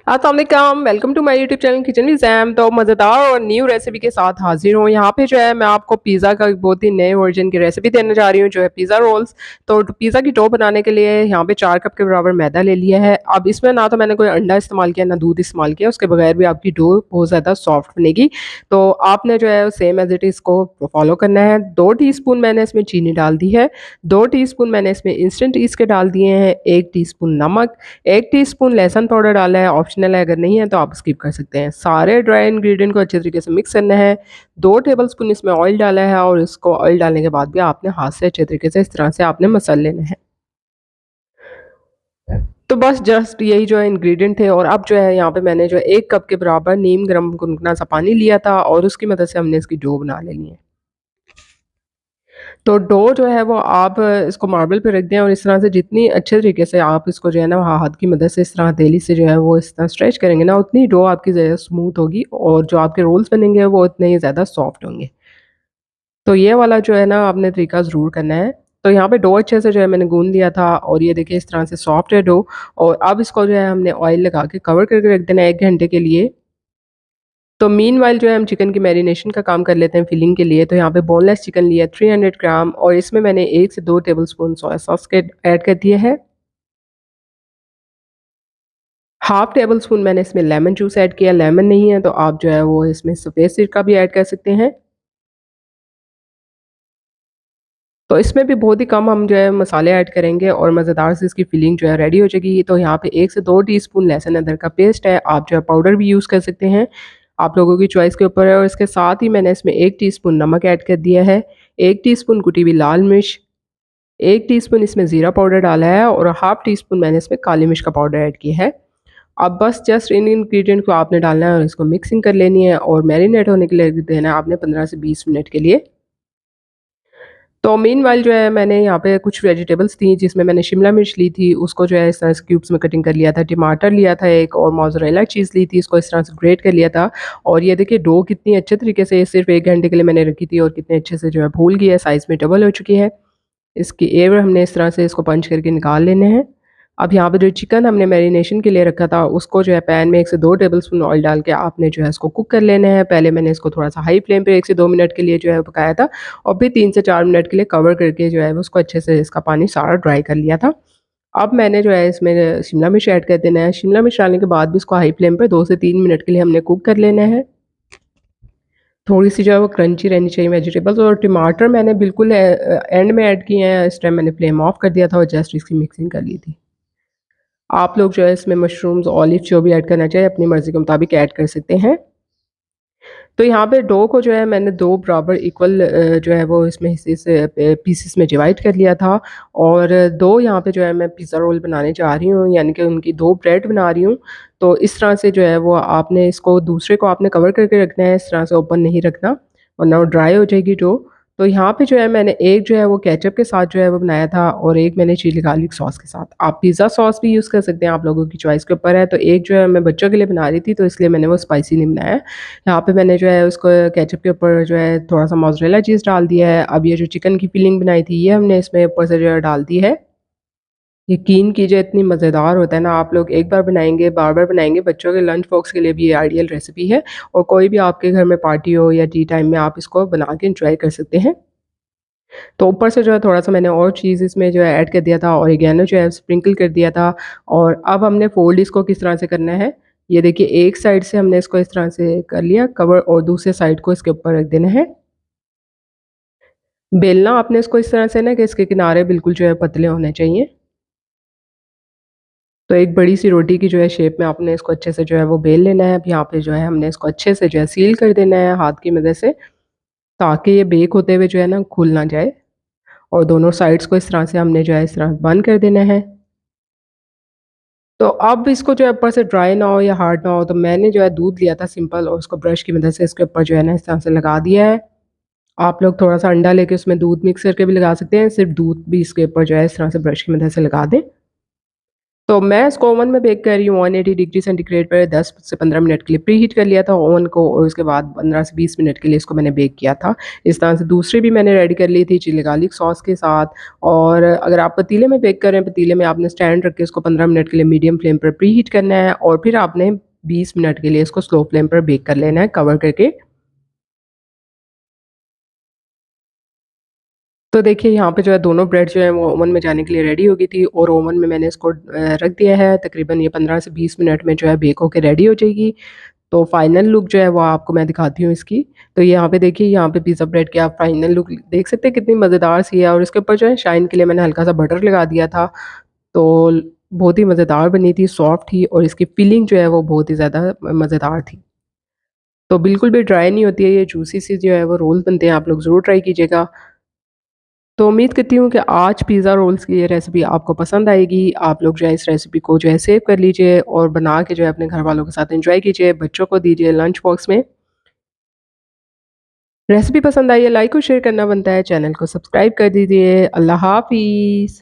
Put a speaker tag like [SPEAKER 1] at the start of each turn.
[SPEAKER 1] अस्सलाम वालेकुम, welcome to my YouTube channel kitchen with Zaim. तो मज़ेदार और न्यू रेसिपी के साथ हाज़िर हूँ। यहाँ पे जो है मैं आपको पिज़्ज़ा का बहुत ही नए वर्जन की रेसिपी देने जा रही हूँ, जो है पिज़्ज़ा रोल्स। तो पिज़्ज़ा की डो बनाने के लिए यहाँ पे 4 कप के बराबर मैदा ले लिया है। अब इसमें ना तो मैंने कोई अंडा इस्तेमाल किया, ना दूध इस्तेमाल किया, उसके बगैर भी आपकी डो बहुत ज़्यादा सॉफ्ट बनेगी। तो आपने जो है सेम एज़ इट इज़ को फॉलो करना है। 2 टीस्पून मैंने इसमें चीनी डाल दी है, 2 टीस्पून मैंने इसमें इंस्टेंट ईस्ट के डाल दिए हैं, 1 टीस्पून नमक, 1 टीस्पून लहसुन पाउडर डाला है, ऑप्शनल है, अगर नहीं है तो आप स्किप कर सकते हैं। सारे ड्राई इंग्रीडिएंट को अच्छे तरीके से मिक्स करना है। 2 टेबलस्पून इसमें ऑयल डाला है और इसको ऑयल डालने के बाद भी आपने हाथ से अच्छे तरीके से इस तरह से आपने मसल लेना है। तो बस जस्ट यही जो है इंग्रीडिएंट थे और अब जो है यहाँ पे मैंने जो है 1 कप के बराबर नीम गर्म गुनगुना सा पानी लिया था और उसकी मदद से हमने इसकी डो बना लेनी है। तो डो जो है वो आप इसको मार्बल पे रख दें और इस तरह से जितनी अच्छे तरीके से आप इसको जो है ना हाथ की मदद से इस तरह हथेली से जो है वो इस तरह स्ट्रेच करेंगे ना, उतनी डो आपकी ज़्यादा स्मूथ होगी और जो आपके रोल्स बनेंगे वो उतने ही ज़्यादा सॉफ्ट होंगे। तो ये वाला जो है ना आपने तरीका ज़रूर करना है। तो यहाँ पे डो अच्छे से जो है मैंने गूँध लिया था और ये देखिए इस तरह से सॉफ्ट है डो। और अब इसको जो है हमने ऑयल लगा के कवर करके रख देना है 1 घंटे के लिए। तो मीनवाइल जो है हम चिकन की मैरिनेशन का काम कर लेते हैं फिलिंग के लिए। तो यहाँ पे बोनलेस चिकन लिया है 300 ग्राम और इसमें मैंने 1 से 2 टेबलस्पून सोया सॉस के ऐड कर दिए हैं। हाफ टेबल स्पून मैंने इसमें लेमन जूस ऐड किया, लेमन नहीं है तो आप जो है वो इसमें सफ़ेद सिरका भी ऐड कर सकते हैं। तो इसमें भी बहुत ही कम हम जो है मसाले ऐड करेंगे और मज़ेदार से इसकी फिलिंग जो है रेडी हो जाएगी। तो यहाँ पे 1 से 2 टीस्पून लहसुन अदरक का पेस्ट है, आप जो है पाउडर भी यूज़ कर सकते हैं, आप लोगों की चॉइस के ऊपर है। और इसके साथ ही मैंने इसमें 1 टीस्पून नमक ऐड कर दिया है, 1 टीस्पून कुटी हुई लाल मिर्च, 1 टीस्पून इसमें ज़ीरा पाउडर डाला है और हाफ टीस्पून मैंने इसमें काली मिर्च का पाउडर ऐड किया है। अब बस जस्ट इन इंग्रीडिएंट को आपने डालना है और इसको मिक्सिंग कर लेनी है और मैरिनेट होने के लिए रख देना है आपने 15 से 20 मिनट के लिए। तो मीनवाइल जो है मैंने यहाँ पे कुछ वेजिटेबल्स थी जिसमें मैंने शिमला मिर्च ली थी, उसको जो है इस तरह से क्यूब्स में कटिंग कर लिया था, टमाटर लिया था एक और मोज़रेला चीज़ ली थी, इसको इस तरह से ग्रेट कर लिया था। और ये देखिए डो कितनी अच्छे तरीके से सिर्फ़ 1 घंटे के लिए मैंने रखी थी और कितने अच्छे से जो है फूल गई है, साइज़ में डबल हो चुकी है। इसकी एयर हमने इस तरह से इसको पंच करके निकाल लेने हैं। अब यहाँ पे जो चिकन हमने मैरिनेशन के लिए रखा था, उसको जो है पैन में 1 से 2 टेबलस्पून ऑयल डाल के आपने जो है इसको कुक कर लेना है। पहले मैंने इसको थोड़ा-सा हाई फ्लेम पे 1 से 2 मिनट के लिए जो है पकाया था और फिर 3 से 4 मिनट के लिए कवर करके जो है उसको अच्छे से इसका पानी सारा ड्राई कर लिया था। अब मैंने जो है इसमें शिमला मिर्च ऐड कर देना है। शिमला मिर्च डालने के बाद भी इसको हाई फ्लेम पे 2 से 3 मिनट के लिए हमने कुक कर लेना है। थोड़ी-सी जो है वो क्रंची रहनी चाहिए वेजिटेबल्स। और टमाटर मैंने बिल्कुल एंड में ऐड किए हैं, इस टाइम मैंने फ्लेम ऑफ कर दिया था और जस्ट इसकी मिक्सिंग कर ली थी। आप लोग जो है इसमें मशरूम्स, ऑलिव जो भी ऐड करना चाहें अपनी मर्ज़ी के मुताबिक ऐड कर सकते हैं। तो यहाँ पे डो को जो है मैंने 2 बराबर इक्वल जो है वो इसमें हिस्से से पीसेस में डिवाइड कर लिया था और 2 यहाँ पे जो है मैं पिज़्ज़ा रोल बनाने जा रही हूँ, यानी कि उनकी 2 ब्रेड बना रही हूँ। तो इस तरह से जो है वो आपने इसको दूसरे को आपने कवर करके रखना है, इस तरह से ओपन नहीं रखना वरना वो ड्राई हो जाएगी डो। तो यहाँ पे जो है मैंने एक जो है वो केचअप के साथ जो है वो बनाया था और एक मैंने चिली गार्लिक सॉस के साथ। आप पिज़्ज़ा सॉस भी यूज़ कर सकते हैं, आप लोगों की चॉइस के ऊपर है। तो एक जो है मैं बच्चों के लिए बना रही थी तो इसलिए मैंने वो स्पाइसी नहीं बनाया। यहाँ पे मैंने जो है उसको केचअप के ऊपर जो है थोड़ा-सा मोज़रेला चीज़ डाल दिया है। अब ये जो चिकन की फिलिंग बनाई थी ये हमने इसमें ऊपर से जो है डाल दी है। यकीन कीजिए इतनी मज़ेदार होता है ना, आप लोग एक बार बनाएँगे, बार-बार बनाएँगे, बच्चों के लंच बॉक्स के लिए भी ये आइडियल रेसिपी है और कोई भी आपके घर में पार्टी हो या टी टाइम में आप इसको बना के एन्जॉय कर सकते हैं। तो ऊपर से जो है थोड़ा-सा मैंने और चीज़ इसमें जो है ऐड कर दिया था, ऑरिगैनो जो है स्प्रिंकल कर दिया था। और अब हमने फ़ोल्ड इसको किस तरह से करना है, ये देखिए एक साइड से हमने इसको इस तरह से कर लिया कवर और दूसरे साइड को इसके ऊपर रख देना है। बेलना आपने इसको इस तरह से ना कि इसके किनारे बिल्कुल जो है पतले होने चाहिए। तो एक बड़ी-सी रोटी की जो है शेप में आपने इसको अच्छे से जो है वो बेल लेना है। अब यहाँ पे जो है हमने इसको अच्छे से जो है सील कर देना है हाथ की मदद से, ताकि ये बेक होते हुए जो है ना खुल ना जाए। और दोनों साइड्स को इस तरह से हमने जो है इस तरह बंद कर देना है। तो अब इसको जो है ऊपर से ड्राई ना हो या हार्ड ना हो, तो मैंने जो है दूध लिया था सिंपल और उसको ब्रश की मदद से इसके ऊपर जो है ना इस तरह से लगा दिया है। आप लोग थोड़ा-सा अंडा लेके उसमें दूध मिक्स करके भी लगा सकते हैं, सिर्फ़ दूध भी इसके ऊपर जो है इस तरह से ब्रश की मदद से लगा दें। तो मैं इसको ओवन में बेक कर रही हूँ 180 डिग्री सेंटीग्रेड पर 10 से 15 मिनट के लिए प्री हीट कर लिया था ओवन को और उसके बाद 15 से 20 मिनट के लिए इसको मैंने बेक किया था। इस तरह से दूसरी भी मैंने रेडी कर ली थी चिली गार्लिक सॉस के साथ। और अगर आप पतीले में बेक कर रहे हैं, पतीले में आपने स्टैंड रख के इसको 15 मिनट के लिए मीडियम फ्लेम पर प्री हीट करना है और फिर आपने 20 मिनट के लिए इसको स्लो फ्लेम पर बेक कर लेना है कवर करके। तो देखिए यहाँ पे जो है दोनों ब्रेड जो है वो ओवन में जाने के लिए रेडी हो गई थी और ओवन में मैंने इसको रख दिया है तकरीबन ये 15 से 20 मिनट में जो है बेक होके रेडी हो जाएगी। तो फाइनल लुक जो है वो आपको मैं दिखाती हूँ इसकी। तो यहाँ पे देखिए यहाँ पे पिज़्ज़ा ब्रेड की आप फाइनल लुक देख सकते हैं कितनी मज़ेदार सी है और इसके ऊपर जो है शाइन के लिए मैंने हल्का सा बटर लगा दिया था। तो बहुत ही मज़ेदार बनी थी, सॉफ्ट थी और इसकी फिलिंग जो है वो बहुत ही ज़्यादा मज़ेदार थी। तो बिल्कुल भी ड्राई नहीं होती है, ये जूसी सी जो है वो रोल बनते हैं, आप लोग ज़रूर ट्राई कीजिएगा। तो उम्मीद करती हूँ कि आज पिज़्ज़ा रोल्स की ये रेसिपी आपको पसंद आएगी। आप लोग जो है इस रेसिपी को जो है सेव कर लीजिए और बना के जो है अपने घर वालों के साथ एन्जॉय कीजिए, बच्चों को दीजिए लंच बॉक्स में। रेसिपी पसंद आई है लाइक और शेयर करना बनता है, चैनल को सब्सक्राइब कर दीजिए। अल्लाह हाफ़िज़।